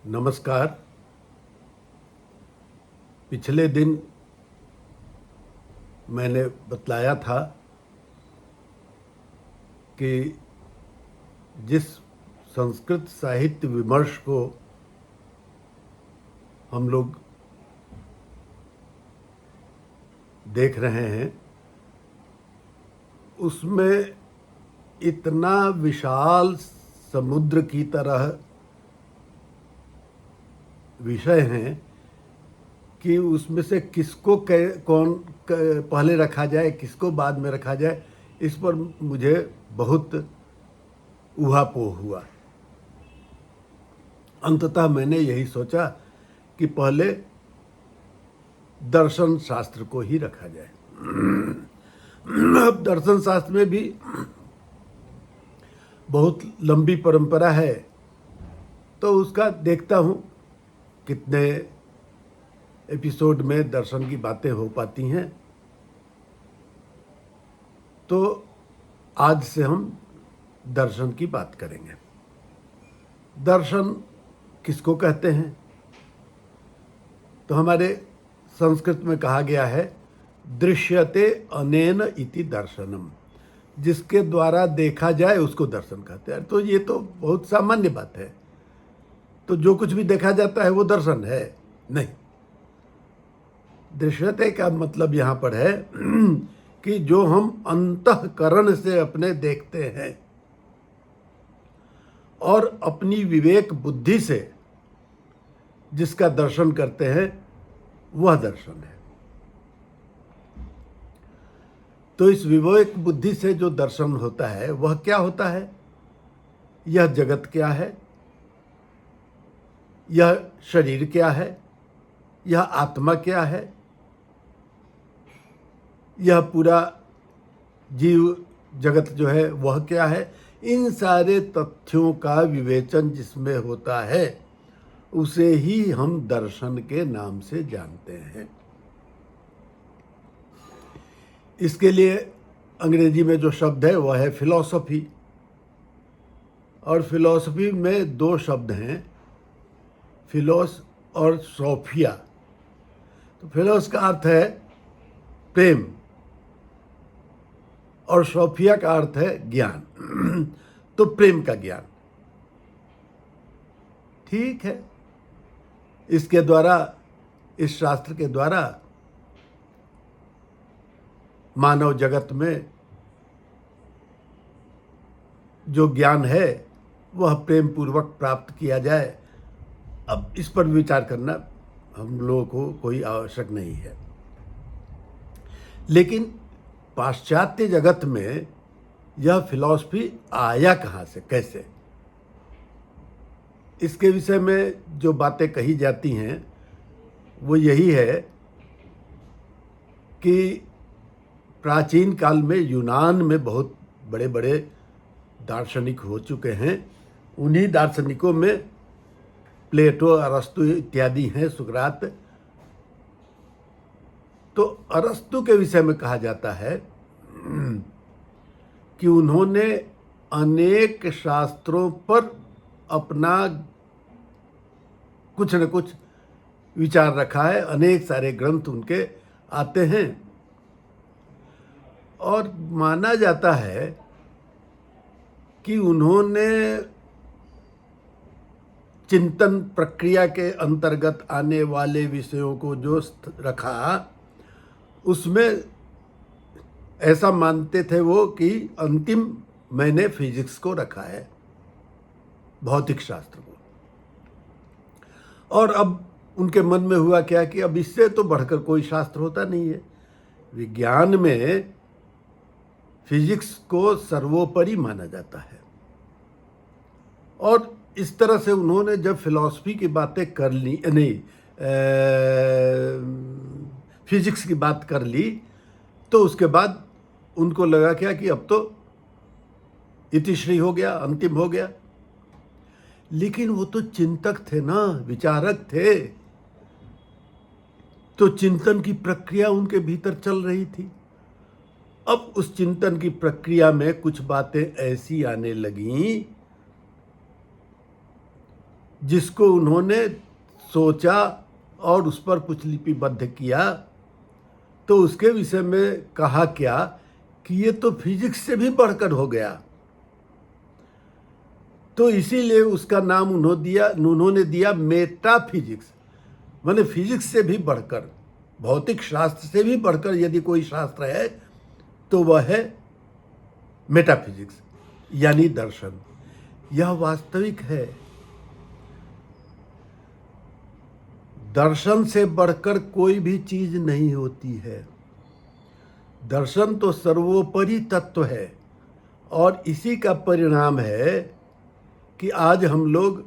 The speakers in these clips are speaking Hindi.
नमस्कार। पिछले दिन मैंने बतलाया था कि जिस संस्कृत साहित्य विमर्श को हम लोग देख रहे हैं उसमें इतना विशाल समुद्र की तरह विषय हैं कि उसमें से किसको पहले रखा जाए, किसको बाद में रखा जाए, इस पर मुझे बहुत ऊहापोह हुआ। अंततः मैंने यही सोचा कि पहले दर्शन शास्त्र को ही रखा जाए। अब दर्शन शास्त्र में भी बहुत लंबी परंपरा है, तो उसका देखता हूँ कितने एपिसोड में दर्शन की बातें हो पाती हैं। तो आज से हम दर्शन की बात करेंगे। दर्शन किसको कहते हैं? तो हमारे संस्कृत में कहा गया है दृश्यते अनेन इति दर्शनम, जिसके द्वारा देखा जाए उसको दर्शन कहते हैं। तो ये तो बहुत सामान्य बात है। तो जो कुछ भी देखा जाता है वो दर्शन है? नहीं। दृश्यते का मतलब यहाँ पर है कि जो हम अंतःकरण से अपने देखते हैं और अपनी विवेक बुद्धि से जिसका दर्शन करते हैं वह दर्शन है। तो इस विवेक बुद्धि से जो दर्शन होता है वह क्या होता है? यह जगत क्या है, यह शरीर क्या है, यह आत्मा क्या है, यह पूरा जीव जगत जो है वह क्या है, इन सारे तथ्यों का विवेचन जिसमें होता है उसे ही हम दर्शन के नाम से जानते हैं। इसके लिए अंग्रेजी में जो शब्द है वह है फिलॉसफी, और फिलॉसफी में दो शब्द हैं, फिलोस और सोफिया। तो फिलोस का अर्थ है प्रेम और सोफिया का अर्थ है ज्ञान। तो प्रेम का ज्ञान, ठीक है। इसके द्वारा, इस शास्त्र के द्वारा मानव जगत में जो ज्ञान है वह प्रेम पूर्वक प्राप्त किया जाए। अब इस पर विचार करना हम लोगों को कोई आवश्यक नहीं है। लेकिन पाश्चात्य जगत में यह फिलॉसफी आया कहाँ से, कैसे? इसके विषय में जो बातें कही जाती हैं वो यही है कि प्राचीन काल में यूनान में बहुत बड़े बड़े दार्शनिक हो चुके हैं। उन्हीं दार्शनिकों में प्लेटो, अरस्तु इत्यादि हैं, सुकरात। तो अरस्तु के विषय में कहा जाता है कि उन्होंने अनेक शास्त्रों पर अपना कुछ न कुछ विचार रखा है। अनेक सारे ग्रंथ उनके आते हैं और माना जाता है कि उन्होंने चिंतन प्रक्रिया के अंतर्गत आने वाले विषयों को जो रखा उसमें ऐसा मानते थे वो कि अंतिम मैंने फिजिक्स को रखा है, भौतिक शास्त्र को। और अब उनके मन में हुआ क्या कि अब इससे तो बढ़कर कोई शास्त्र होता नहीं है। विज्ञान में फिजिक्स को सर्वोपरि माना जाता है। और इस तरह से उन्होंने जब फिलॉसफी की बातें कर ली, नहीं फिजिक्स की बात कर ली, तो उसके बाद उनको लगा क्या कि अब तो इतिश्री हो गया, अंतिम हो गया। लेकिन वो तो चिंतक थे ना, विचारक थे। तो चिंतन की प्रक्रिया उनके भीतर चल रही थी। अब उस चिंतन की प्रक्रिया में कुछ बातें ऐसी आने लगीं जिसको उन्होंने सोचा और उस पर कुछ लिपिबद्ध किया, तो उसके विषय में कहा क्या कि ये तो फिजिक्स से भी बढ़कर हो गया। तो इसीलिए उसका नाम उन्होंने दिया मेटाफिजिक्स, माने फिजिक्स से भी बढ़कर, भौतिक शास्त्र से भी बढ़कर यदि कोई शास्त्र है तो वह है मेटाफिजिक्स, यानी दर्शन। यह वास्तविक है। दर्शन से बढ़कर कोई भी चीज नहीं होती है। दर्शन तो सर्वोपरि तत्व है और इसी का परिणाम है कि आज हम लोग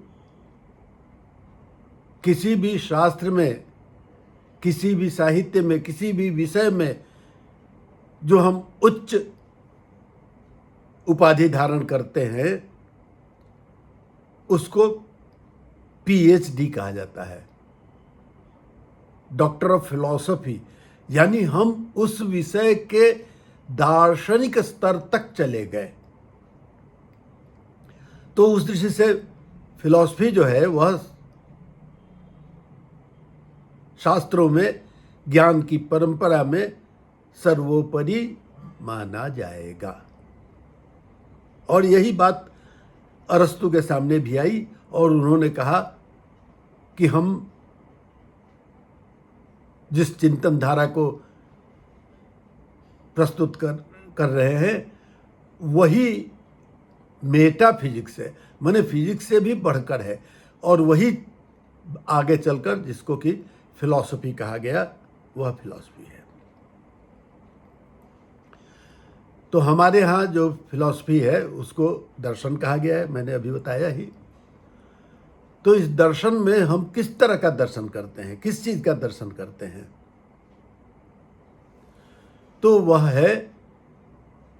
किसी भी शास्त्र में, किसी भी साहित्य में, किसी भी विषय में जो हम उच्च उपाधि धारण करते हैं उसको पीएचडी कहा जाता है, डॉक्टर ऑफ फिलॉसफी। यानी हम उस विषय के दार्शनिक स्तर तक चले गए। तो उस दृष्टि से फिलॉसफी जो है वह शास्त्रों में, ज्ञान की परंपरा में सर्वोपरि माना जाएगा। और यही बात अरस्तु के सामने भी आई और उन्होंने कहा कि हम जिस चिंतन धारा को प्रस्तुत कर रहे हैं वही मेटाफिजिक्स है, माने फिजिक्स से भी बढ़कर है, और वही आगे चलकर जिसको कि फिलॉसफी कहा गया वह फिलॉसफी है। तो हमारे यहाँ जो फिलॉसफी है उसको दर्शन कहा गया है, मैंने अभी बताया ही। तो इस दर्शन में हम किस तरह का दर्शन करते हैं, किस चीज का दर्शन करते हैं? तो वह है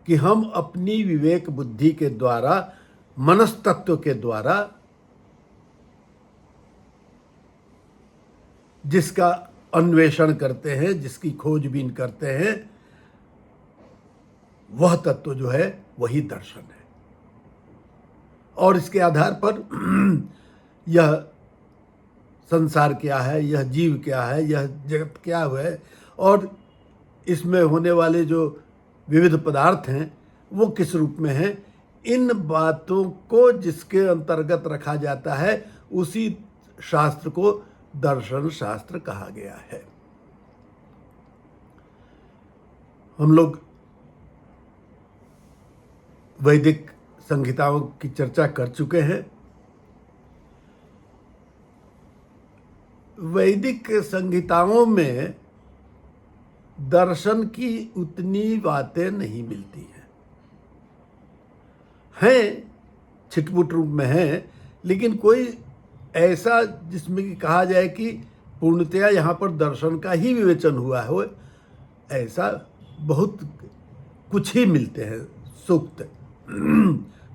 कि हम अपनी विवेक बुद्धि के द्वारा, मनस्तत्व के द्वारा जिसका अन्वेषण करते हैं, जिसकी खोजबीन करते हैं, वह तत्व जो है वही दर्शन है। और इसके आधार पर यह संसार क्या है, यह जीव क्या है, यह जगत क्या है, और इसमें होने वाले जो विविध पदार्थ हैं वो किस रूप में हैं, इन बातों को जिसके अंतर्गत रखा जाता है उसी शास्त्र को दर्शन शास्त्र कहा गया है। हम लोग वैदिक संहिताओं की चर्चा कर चुके हैं। वैदिक संहिताओं में दर्शन की उतनी बातें नहीं मिलती हैं, छिटपुट रूप में हैं, लेकिन कोई ऐसा जिसमें कि कहा जाए कि पूर्णतया यहाँ पर दर्शन का ही विवेचन हुआ हो, ऐसा बहुत कुछ ही मिलते हैं सूक्त।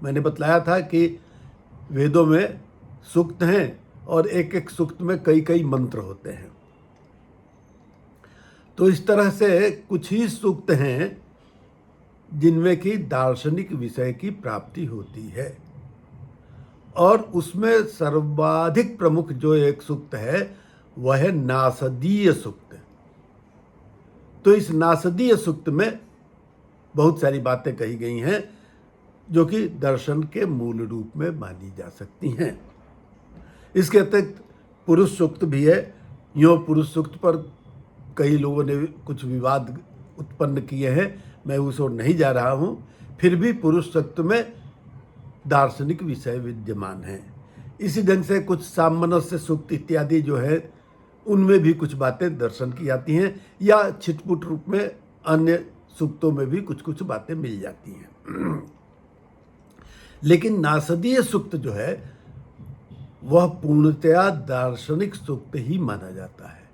मैंने बतलाया था कि वेदों में सूक्त हैं और एक एक सूक्त में कई कई मंत्र होते हैं। तो इस तरह से कुछ ही सूक्त हैं जिनमें कि दार्शनिक विषय की प्राप्ति होती है, और उसमें सर्वाधिक प्रमुख जो एक सूक्त है वह है नासदीय सूक्त। तो इस नासदीय सूक्त में बहुत सारी बातें कही गई हैं जो कि दर्शन के मूल रूप में मानी जा सकती हैं। इसके अतिरिक्त पुरुष सूक्त भी है। यूँ पुरुष सूक्त पर कई लोगों ने कुछ विवाद उत्पन्न किए हैं, मैं उस ओर नहीं जा रहा हूँ। फिर भी पुरुष सूक्त में दार्शनिक विषय विद्यमान हैं। इसी ढंग से कुछ सामंजस्य सूक्त इत्यादि जो है उनमें भी कुछ बातें दर्शन की जाती हैं, या छिटपुट रूप में अन्य सूक्तों में भी कुछ कुछ बातें मिल जाती हैं। लेकिन नासदीय सूक्त जो है वह पूर्णतया दार्शनिक सूक्त ही माना जाता है।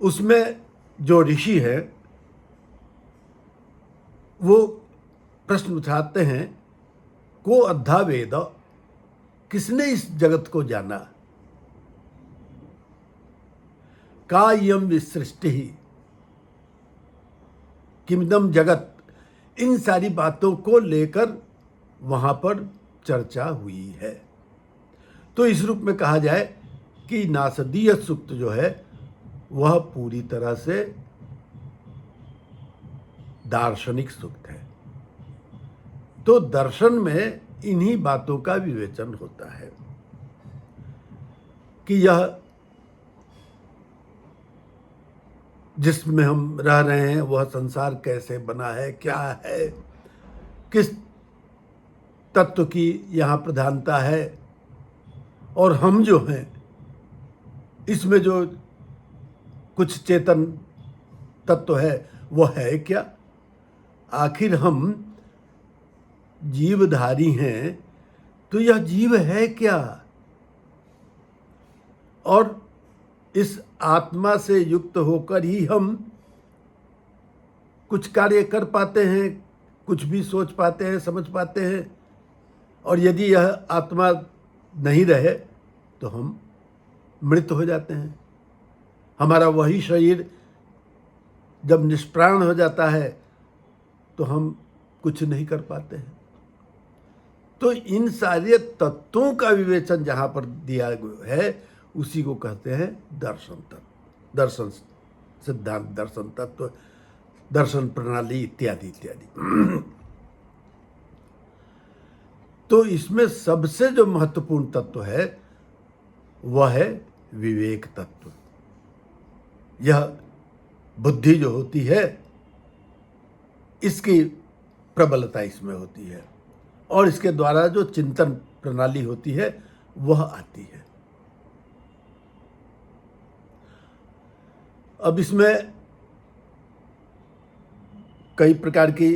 उसमें जो ऋषि है वो प्रश्न उठाते हैं, को अद्धा वेद, किसने इस जगत को जाना, का यम विसृष्टि किमिदम जगत, इन सारी बातों को लेकर वहां पर चर्चा हुई है। तो इस रूप में कहा जाए कि नासदीय सूक्त जो है वह पूरी तरह से दार्शनिक सूक्त है। तो दर्शन में इन्हीं बातों का विवेचन होता है कि यह जिसमें हम रह रहे हैं वह संसार कैसे बना है, क्या है, किस तत्व की यहाँ प्रधानता है, और हम जो हैं इसमें जो कुछ चेतन तत्व है वह है क्या। आखिर हम जीवधारी हैं तो यह जीव है क्या, और इस आत्मा से युक्त होकर ही हम कुछ कार्य कर पाते हैं, कुछ भी सोच पाते हैं, समझ पाते हैं। और यदि यह आत्मा नहीं रहे तो हम मृत हो जाते हैं। हमारा वही शरीर जब निष्प्राण हो जाता है तो हम कुछ नहीं कर पाते हैं। तो इन सारे तत्वों का विवेचन जहाँ पर दिया गया है उसी को कहते हैं दर्शन तत्व, दर्शन सिद्धांत, दर्शन तत्व, दर्शन प्रणाली इत्यादि इत्यादि। तो इसमें सबसे जो महत्वपूर्ण तत्व है वह है विवेक तत्व। यह बुद्धि जो होती है इसकी प्रबलता इसमें होती है, और इसके द्वारा जो चिंतन प्रणाली होती है वह आती है। अब इसमें कई प्रकार की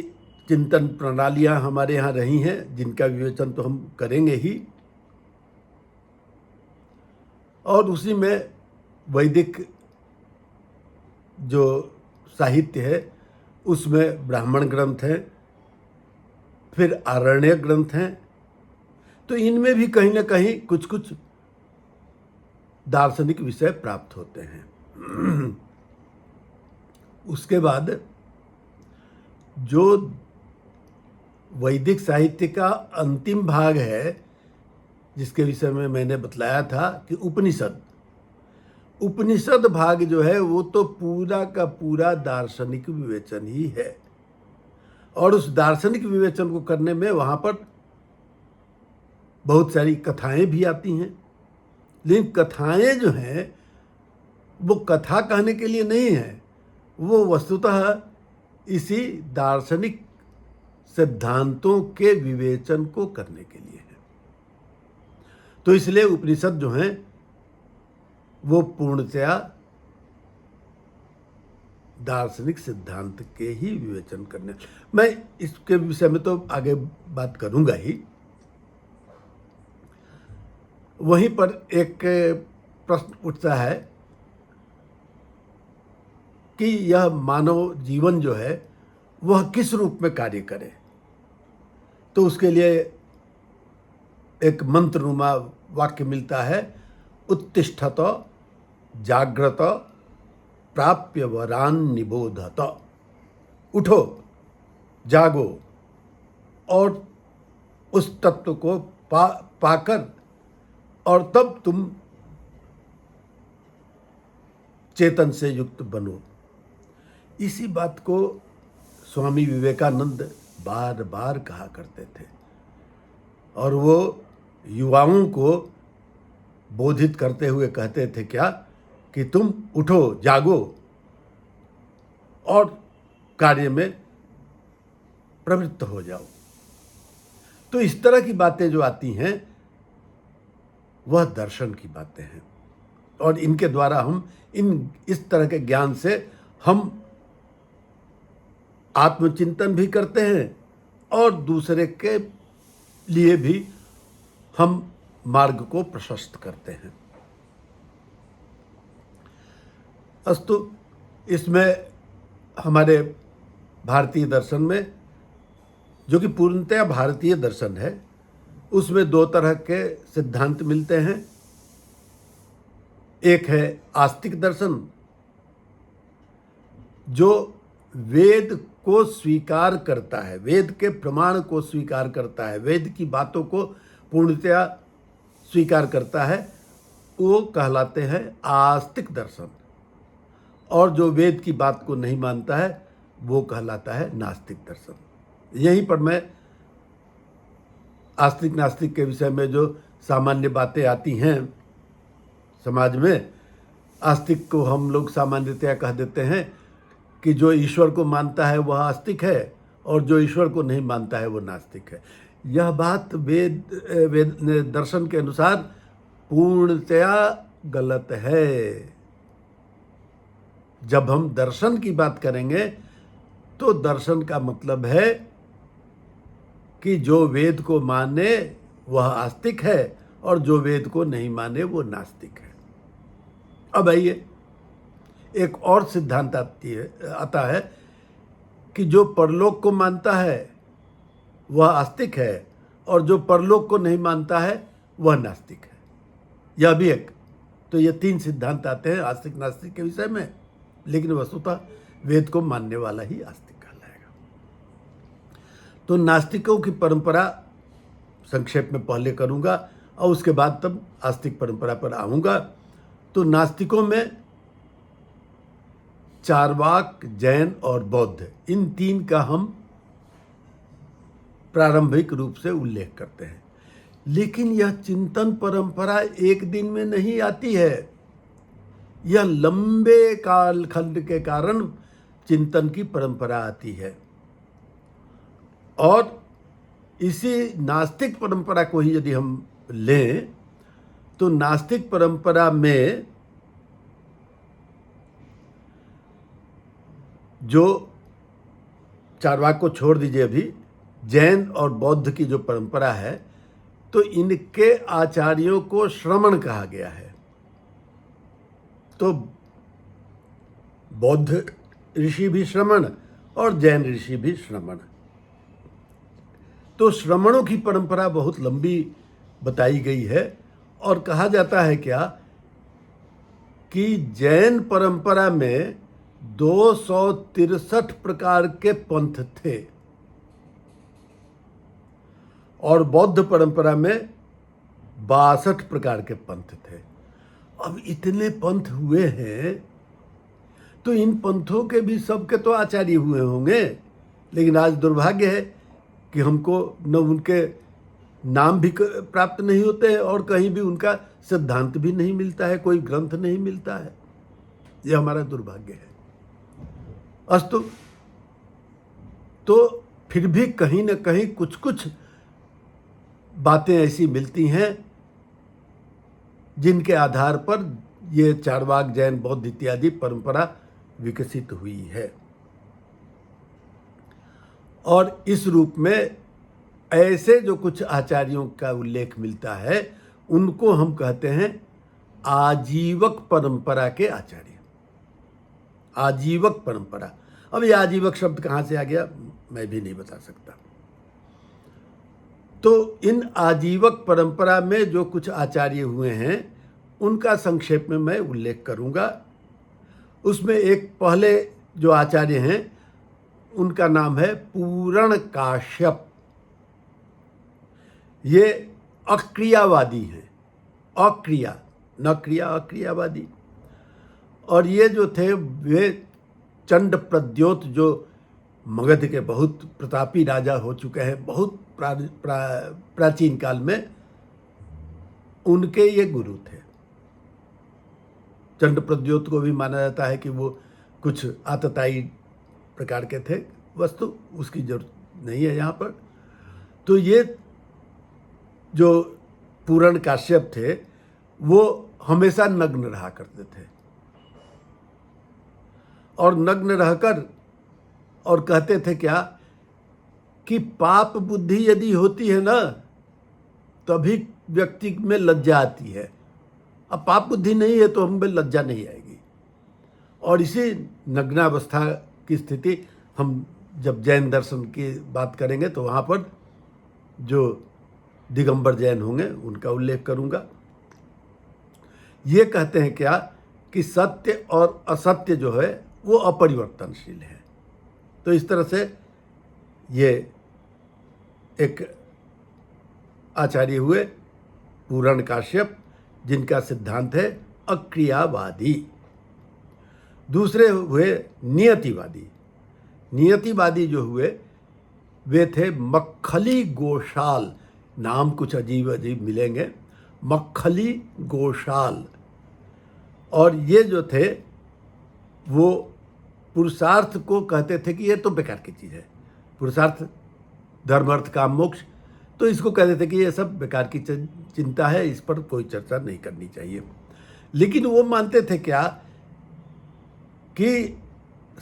चिंतन प्रणालियां हमारे यहाँ रही हैं जिनका विवेचन तो हम करेंगे ही, और उसी में वैदिक जो साहित्य है उसमें ब्राह्मण ग्रंथ हैं, फिर आरण्यक ग्रंथ हैं। तो इनमें भी कहीं ना कहीं कुछ कुछ दार्शनिक विषय प्राप्त होते हैं। उसके बाद जो वैदिक साहित्य का अंतिम भाग है जिसके विषय में मैंने बतलाया था कि उपनिषद भाग जो है वो तो पूरा का पूरा दार्शनिक विवेचन ही है, और उस दार्शनिक विवेचन को करने में वहाँ पर बहुत सारी कथाएं भी आती हैं। लेकिन कथाएं जो हैं वो कथा कहने के लिए नहीं है, वो वस्तुतः इसी दार्शनिक सिद्धांतों के विवेचन को करने के लिए है। तो इसलिए उपनिषद जो हैं वो पूर्णतया दार्शनिक सिद्धांत के ही विवेचन करने। मैं इसके विषय में तो आगे बात करूंगा ही। वहीं पर एक प्रश्न उठता है कि यह मानव जीवन जो है वह किस रूप में कार्य करे। तो उसके लिए एक मंत्रनुमा वाक्य मिलता है, उत्तिष्ठत जाग्रत प्राप्य वरान निबोधत। उठो, जागो और उस तत्व को पाकर और तब तुम चेतन से युक्त बनो। इसी बात को स्वामी विवेकानंद बार बार कहा करते थे, और वो युवाओं को बोधित करते हुए कहते थे क्या कि तुम उठो, जागो और कार्य में प्रवृत्त हो जाओ। तो इस तरह की बातें जो आती हैं वह दर्शन की बातें हैं, और इनके द्वारा हम इस तरह के ज्ञान से हम आत्मचिंतन भी करते हैं और दूसरे के लिए भी हम मार्ग को प्रशस्त करते हैं। अस्तु, इसमें हमारे भारतीय दर्शन में, जो कि पूर्णतया भारतीय दर्शन है, उसमें दो तरह के सिद्धांत मिलते हैं। एक है आस्तिक दर्शन, जो वेद को स्वीकार करता है, वेद के प्रमाण को स्वीकार करता है, वेद की बातों को पूर्णतया स्वीकार करता है वो कहलाते हैं आस्तिक दर्शन, और जो वेद की बात को नहीं मानता है वो कहलाता है नास्तिक दर्शन। यहीं पर मैं आस्तिक नास्तिक के विषय में जो सामान्य बातें आती हैं समाज में, आस्तिक को हम लोग सामान्यतया कह देते हैं कि जो ईश्वर को मानता है वह आस्तिक है और जो ईश्वर को नहीं मानता है वो नास्तिक है। यह बात वेद दर्शन के अनुसार पूर्णतया गलत है। जब हम दर्शन की बात करेंगे तो दर्शन का मतलब है कि जो वेद को माने वह आस्तिक है और जो वेद को नहीं माने वो नास्तिक है। अब आइए एक और सिद्धांत आता है कि जो परलोक को मानता है वह आस्तिक है और जो परलोक को नहीं मानता है वह नास्तिक है। यह भी एक, तो ये 3 सिद्धांत आते हैं आस्तिक नास्तिक के विषय में, लेकिन वस्तुतः वेद को मानने वाला ही आस्तिक कहलाएगा। तो नास्तिकों की परंपरा संक्षेप में पहले करूंगा और उसके बाद तब आस्तिक परंपरा पर आऊंगा। तो नास्तिकों में चार्वाक, जैन और बौद्ध, इन 3 का हम प्रारंभिक रूप से उल्लेख करते हैं। लेकिन यह चिंतन परंपरा एक दिन में नहीं आती है। यह लंबे कालखंड के कारण चिंतन की परंपरा आती है। और इसी नास्तिक परंपरा को ही यदि हम लें तो नास्तिक परंपरा में जो चार्वाक को छोड़ दीजिए, अभी जैन और बौद्ध की जो परंपरा है तो इनके आचार्यों को श्रमण कहा गया है। तो बौद्ध ऋषि भी श्रमण और जैन ऋषि भी श्रमण। तो श्रमणों की परंपरा बहुत लंबी बताई गई है और कहा जाता है क्या कि जैन परंपरा में 263 प्रकार के पंथ थे और बौद्ध परंपरा में 62 प्रकार के पंथ थे। अब इतने पंथ हुए हैं तो इन पंथों के भी सबके तो आचार्य हुए होंगे, लेकिन आज दुर्भाग्य है कि हमको न उनके नाम भी प्राप्त नहीं होते हैं और कहीं भी उनका सिद्धांत भी नहीं मिलता है, कोई ग्रंथ नहीं मिलता है। यह हमारा दुर्भाग्य है। अस्तु, तो फिर भी कहीं न कहीं कुछ कुछ बातें ऐसी मिलती हैं जिनके आधार पर ये चार्वाक, जैन, बौद्ध इत्यादि परंपरा विकसित हुई है। और इस रूप में ऐसे जो कुछ आचार्यों का उल्लेख मिलता है उनको हम कहते हैं आजीवक परंपरा के आचार्य। आजीवक परंपरा। अब ये आजीवक शब्द कहाँ से आ गया मैं भी नहीं बता सकता। तो इन आजीवक परंपरा में जो कुछ आचार्य हुए हैं उनका संक्षेप में मैं उल्लेख करूंगा। उसमें एक पहले जो आचार्य हैं उनका नाम है पूरण काश्यप। ये अक्रियावादी हैं, अक्रिया न क्रिया, अक्रियावादी। और ये जो थे वे चंड प्रद्योत, जो मगध के बहुत प्रतापी राजा हो चुके हैं बहुत प्राचीन काल में, उनके ये गुरु थे। चंड प्रद्योत को भी माना जाता है कि वो कुछ आतताई प्रकार के थे, वस्तु उसकी जरूरत नहीं है यहाँ पर। तो ये जो पूरण काश्यप थे वो हमेशा नग्न रहा करते थे और नग्न रहकर और कहते थे क्या कि पाप बुद्धि यदि होती है ना तभी व्यक्ति में लज्जा आती है। अब पाप बुद्धि नहीं है तो हमें लज्जा नहीं आएगी। और इसी नग्नावस्था की स्थिति हम जब जैन दर्शन की बात करेंगे तो वहाँ पर जो दिगंबर जैन होंगे उनका उल्लेख करूँगा। ये कहते हैं क्या कि सत्य और असत्य जो है वो अपरिवर्तनशील है। तो इस तरह से ये एक आचार्य हुए पूरण काश्यप, जिनका सिद्धांत है अक्रियावादी। दूसरे हुए नियतिवादी। नियतिवादी जो हुए वे थे मक्खली गोशाल, नाम कुछ अजीब अजीब मिलेंगे, मक्खली गोशाल। और ये जो थे वो पुरुषार्थ को कहते थे कि ये तो बेकार की चीज़ है, पुरुषार्थ धर्म अर्थ काम मोक्ष, तो इसको कहते थे कि ये सब बेकार की चिंता है, इस पर कोई चर्चा नहीं करनी चाहिए। लेकिन वो मानते थे क्या कि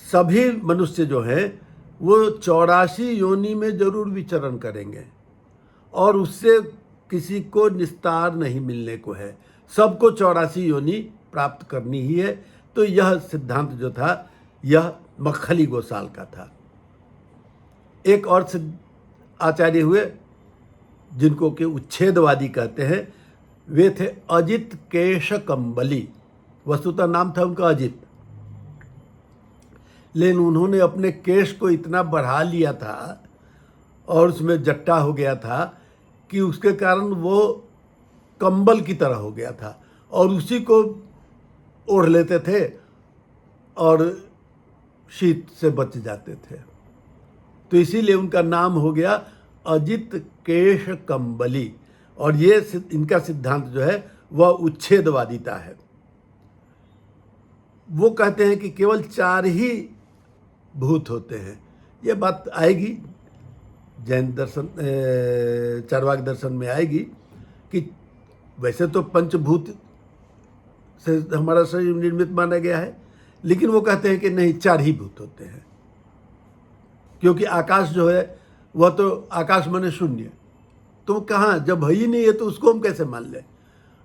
सभी मनुष्य जो हैं वो 84 योनि में जरूर विचरण करेंगे और उससे किसी को निस्तार नहीं मिलने को है, सबको 84 योनि प्राप्त करनी ही है। तो यह सिद्धांत जो था यह मक्खली गोसाल का था। एक और आचार्य हुए जिनको कि उच्छेदवादी कहते हैं, वे थे अजित केशकंबली। वस्तुतः नाम था उनका अजित, लेकिन उन्होंने अपने केश को इतना बढ़ा लिया था और उसमें जट्टा हो गया था कि उसके कारण वो कंबल की तरह हो गया था और उसी को ओढ़ लेते थे और शीत से बच जाते थे। तो इसीलिए उनका नाम हो गया अजित केश कंबली। और ये इनका सिद्धांत जो है वह उच्छेदवादिता है। वो कहते हैं कि केवल 4 ही भूत होते हैं। ये बात आएगी जैन दर्शन, चार्वाक दर्शन में आएगी कि वैसे तो पंचभूत से हमारा शरीर निर्मित माना गया है, लेकिन वो कहते हैं कि नहीं, 4 ही भूत होते हैं, क्योंकि आकाश जो है वह तो आकाश माने शून्य, तो कहाँ, जब है ही नहीं है तो उसको हम कैसे मान लें।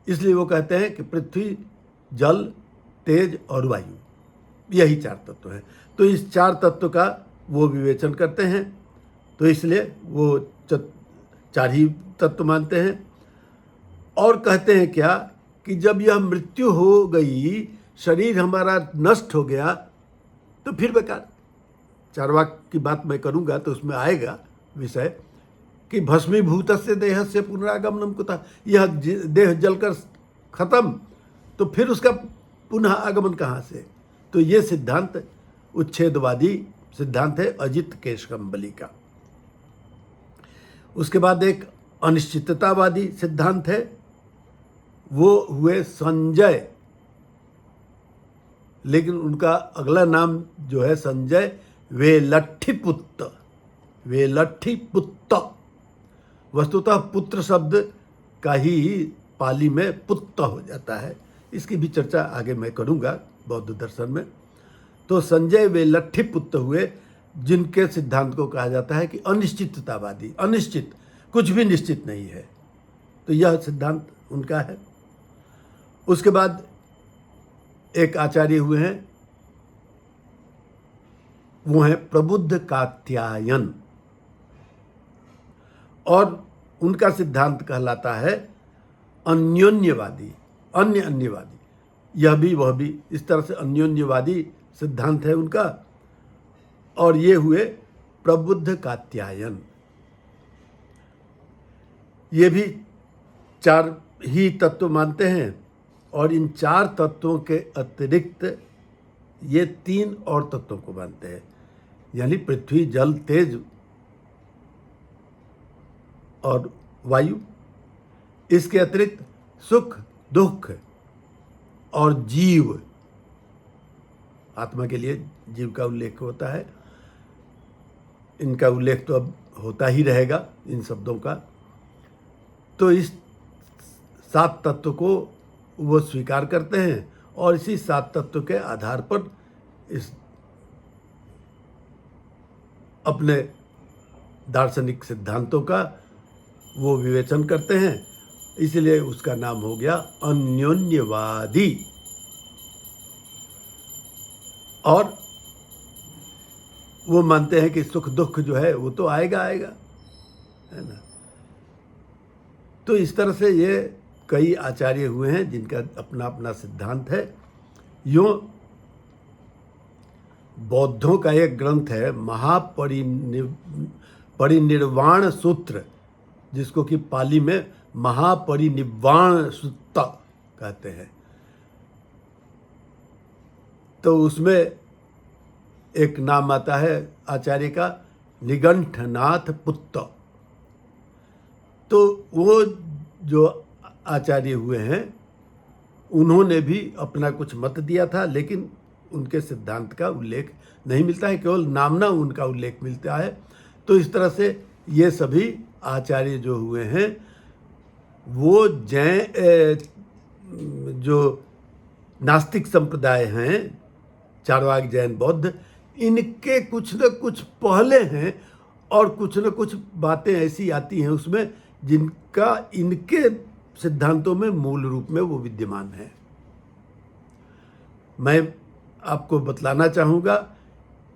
इसलिए वो कहते हैं कि पृथ्वी, जल, तेज और वायु, यही 4 तत्व हैं। तो इस 4 तत्व का वो विवेचन करते हैं, तो इसलिए वो 4 ही तत्व मानते हैं। और कहते हैं क्या कि जब यह मृत्यु हो गई, शरीर हमारा नष्ट हो गया, तो फिर बेकार। चार्वाक की बात मैं करूँगा तो उसमें आएगा विषय कि भस्मीभूतस्य देहस्य पुनरागमनम कुतः, यह देह जलकर खत्म तो फिर उसका पुनः आगमन कहाँ से। तो ये सिद्धांत उच्छेदवादी सिद्धांत है अजित केशकंबली का। उसके बाद एक अनिश्चिततावादी सिद्धांत है, वो हुए संजय, लेकिन उनका अगला नाम जो है संजय वेलट्ठीपुत्त। वेलट्ठीपुत्त वस्तुतः पुत्र शब्द का ही पाली में पुत्त हो जाता है, इसकी भी चर्चा आगे मैं करूँगा बौद्ध दर्शन में। तो संजय वेलट्ठीपुत्त हुए, जिनके सिद्धांत को कहा जाता है कि अनिश्चिततावादी, अनिश्चित, कुछ भी निश्चित नहीं है, तो यह सिद्धांत उनका है। उसके बाद एक आचार्य हुए हैं, वो हैं प्रबुद्ध कात्यायन, और उनका सिद्धांत कहलाता है अन्योन्यवादी, अन्यवादी। यह भी वह भी, इस तरह से अन्योन्यवादी सिद्धांत है उनका। और ये हुए प्रबुद्ध कात्यायन। ये भी 4 ही तत्व मानते हैं, और इन 4 तत्वों के अतिरिक्त ये 3 और तत्वों को मानते हैं, यानी पृथ्वी, जल, तेज और वायु। इसके अतिरिक्त सुख, दुख और जीव, आत्मा के लिए जीव का उल्लेख होता है, इनका उल्लेख तो अब होता ही रहेगा इन शब्दों का। तो इस 7 तत्व को वो स्वीकार करते हैं और इसी 7 तत्व के आधार पर इस अपने दार्शनिक सिद्धांतों का वो विवेचन करते हैं, इसलिए उसका नाम हो गया अन्योन्यवादी। और वो मानते हैं कि सुख दुख जो है वो तो आएगा, है ना। तो इस तरह से ये कई आचार्य हुए हैं जिनका अपना अपना सिद्धांत है। यूँ बौद्धों का एक ग्रंथ है परिनिर्वाण सूत्र, जिसको कि पाली में महापरिनिर्वाण सुत्ता कहते हैं। तो उसमें एक नाम आता है आचार्य का, निगंठनाथ पुत्र। तो वो जो आचार्य हुए हैं उन्होंने भी अपना कुछ मत दिया था, लेकिन उनके सिद्धांत का उल्लेख नहीं मिलता है, केवल नामना उनका उल्लेख मिलता है। तो इस तरह से ये सभी आचार्य जो हुए हैं वो जो नास्तिक संप्रदाय हैं, चारवाक, जैन, बौद्ध, इनके कुछ न कुछ पहले हैं और कुछ न कुछ बातें ऐसी आती हैं उसमें जिनका इनके सिद्धांतों में मूल रूप में वो विद्यमान है। मैं आपको बतलाना चाहूँगा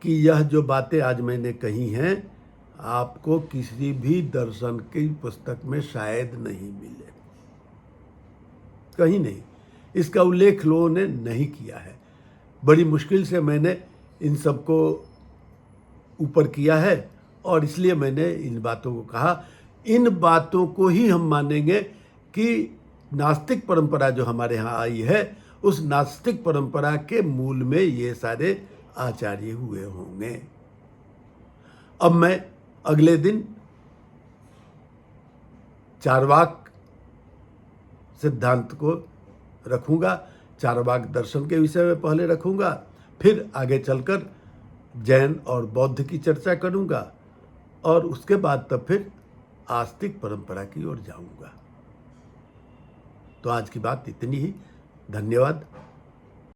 कि यह जो बातें आज मैंने कही हैं आपको किसी भी दर्शन की पुस्तक में शायद नहीं मिले, कहीं नहीं। इसका उल्लेख लोगों ने नहीं किया है। बड़ी मुश्किल से मैंने इन सबको ऊपर किया है और इसलिए मैंने इन बातों को कहा। इन बातों को ही हम मानेंगे कि नास्तिक परंपरा जो हमारे यहाँ आई है उस नास्तिक परंपरा के मूल में ये सारे आचार्य हुए होंगे। अब मैं अगले दिन चारवाक सिद्धांत को रखूंगा, चारवाक दर्शन के विषय में पहले रखूंगा, फिर आगे चलकर जैन और बौद्ध की चर्चा करूंगा और उसके बाद तब फिर आस्तिक परंपरा की ओर जाऊंगा। तो आज की बात इतनी ही। धन्यवाद।